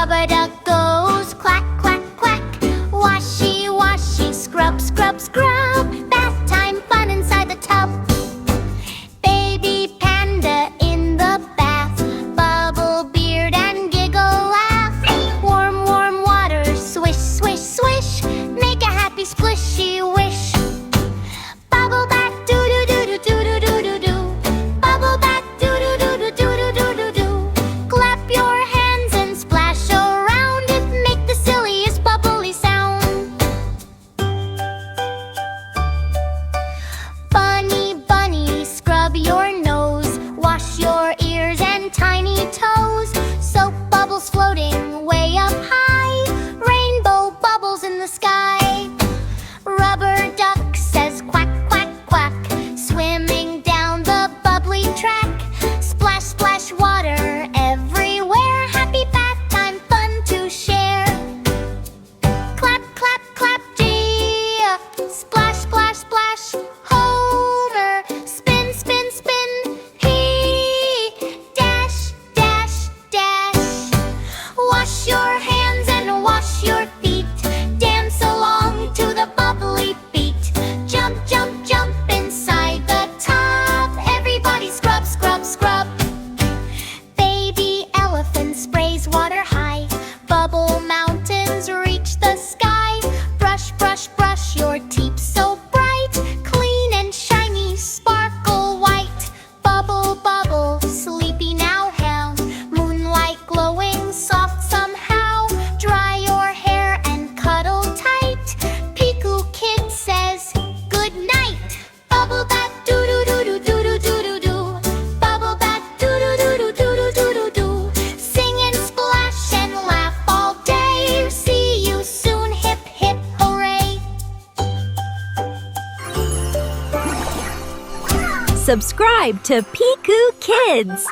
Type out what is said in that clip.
Rubber duck goes quack, quack, quack. Washy, washy, scrub, scrub, scrub. Bath time fun inside the tub. Baby panda in the bath. Bubble beard and giggle laugh. Warm, warm water, swish, swish, swish. Make a happy splishy wish. Bubble bath, doo-doo-doo-doo-doo-doo-doo-doo. Bubble bath, doo-doo-doo-doo-doo-doo-doo-doo. Clap your hands and splash around it. Make the silliest bubbly sound. Bunny, bunny, scrub your nose. Wash your ears and tiny toes. Soap bubbles floating way up high. Rainbow bubbles in the sky. Rubber duck says quack, quack, quack. Swimming down the bubbly track. Splash, splash, water everywhere. Happy bath time, fun to share. Clap, clap, clap, gee. Splash, splash, splash. Homer, spin, spin, spin. He, dash, dash, dash. Wash your hands and wash your feet. Dance along to the bubbly beat. Jump, jump, jump inside the tub. Everybody scrub, scrub, scrub. Baby elephant sprays water high. Bubble mountains reach the sky. Brush, brush, brush your teeth so bright. Clean and shiny, sparkle white. Bubble, bubble, sleepy now how. Moonlight glowing soft somehow. Dry your hair and cuddle tight. Peekoo kid says good night. Bubble bath, doo-doo-doo-doo-doo-doo-doo-doo. Bubble bath, doo-doo-doo-doo-doo-doo-doo-doo. Sing and splash and laugh all day. See you soon, hip, hip, hooray. Subscribe to Peekoo Kids.